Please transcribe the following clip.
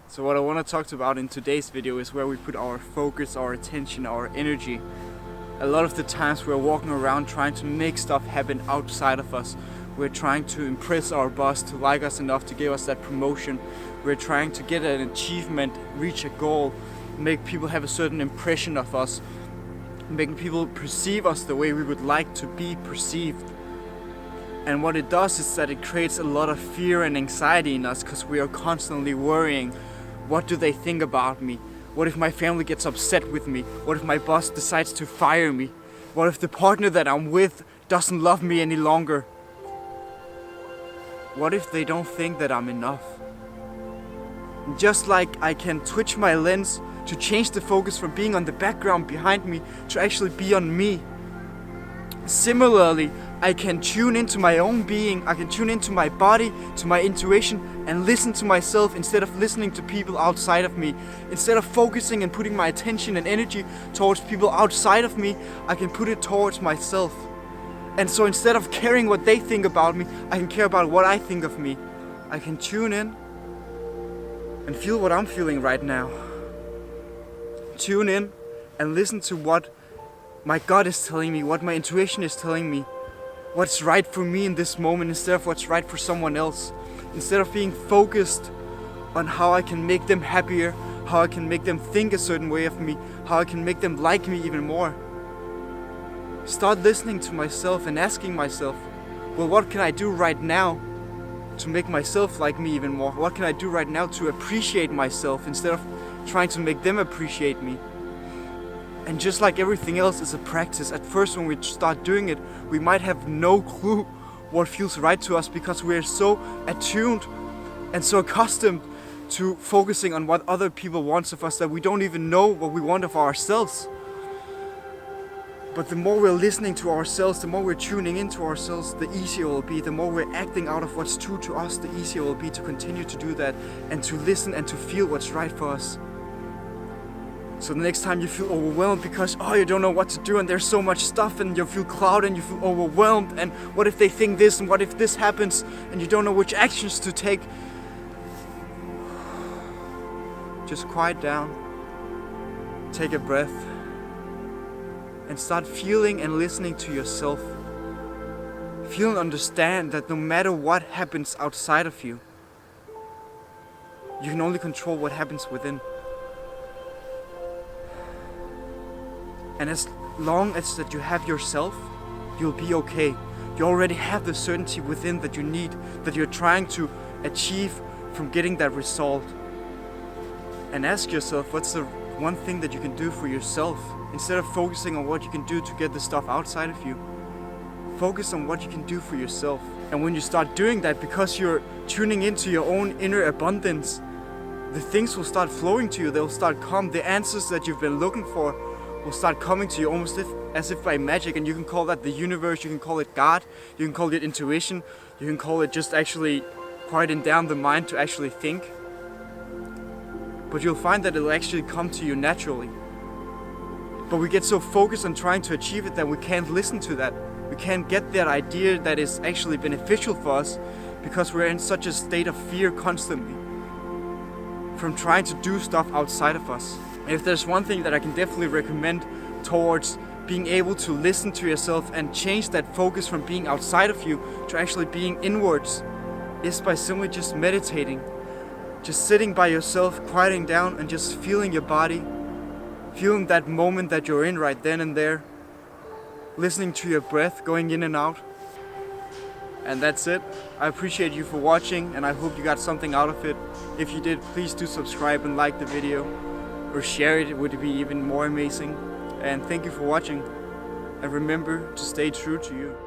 So what I want to talk about in today's video is where we put our focus, our attention, our energy. A lot of the times we're walking around trying to make stuff happen outside of us. We're trying to impress our boss to like us enough to give us that promotion. We're trying to get an achievement, reach a goal, make people have a certain impression of us, making people perceive us the way we would like to be perceived. And what it does is that it creates a lot of fear and anxiety in us because we are constantly worrying, what do they think about me? What if my family gets upset with me? What if my boss decides to fire me? What if the partner that I'm with doesn't love me any longer? What if they don't think that I'm enough? Just like I can twitch my lens to change the focus from being on the background behind me to actually be on me. Similarly, I can tune into my own being, I can tune into my body, to my intuition, and listen to myself instead of listening to people outside of me. Instead of focusing and putting my attention and energy towards people outside of me, I can put it towards myself. And so instead of caring what they think about me, I can care about what I think of me. I can tune in and feel what I'm feeling right now. Tune in and listen to what my gut is telling me, what my intuition is telling me, what's right for me in this moment instead of what's right for someone else. Instead of being focused on how I can make them happier, how I can make them think a certain way of me, how I can make them like me even more. Start listening to myself and asking myself, well, what can I do right now to make myself like me even more? What can I do right now to appreciate myself instead of trying to make them appreciate me? And just like everything else is a practice, at first when we start doing it, we might have no clue what feels right to us because we're so attuned and so accustomed to focusing on what other people want of us that we don't even know what we want of ourselves. But the more we're listening to ourselves, the more we're tuning into ourselves, the easier it will be. The more we're acting out of what's true to us, the easier it will be to continue to do that and to listen and to feel what's right for us. So the next time you feel overwhelmed because, you don't know what to do and there's so much stuff and you feel clouded and you feel overwhelmed and what if they think this and what if this happens and you don't know which actions to take, just quiet down, take a breath and start feeling and listening to yourself. Feel and understand that no matter what happens outside of you, you can only control what happens within. And as long as that you have yourself, you'll be okay. You already have the certainty within that you need, that you're trying to achieve from getting that result. And ask yourself, what's the one thing that you can do for yourself? Instead of focusing on what you can do to get the stuff outside of you, focus on what you can do for yourself. And when you start doing that, because you're tuning into your own inner abundance, the things will start flowing to you. They'll start come. The answers that you've been looking for will start coming to you almost as if by magic. And you can call that the universe, you can call it God, you can call it intuition, you can call it just actually quieting down the mind to actually think. But you'll find that it'll actually come to you naturally. But we get so focused on trying to achieve it that we can't listen to that. We can't get that idea that is actually beneficial for us because we're in such a state of fear constantly from trying to do stuff outside of us. And if there's one thing that I can definitely recommend towards being able to listen to yourself and change that focus from being outside of you to actually being inwards, is by simply just meditating. Just sitting by yourself, quieting down and just feeling your body, feeling that moment that you're in right then and there, listening to your breath going in and out. And that's it. I appreciate you for watching and I hope you got something out of it. If you did, please do subscribe and like the video or share it. It would be even more amazing. And thank you for watching. And remember to stay true to you.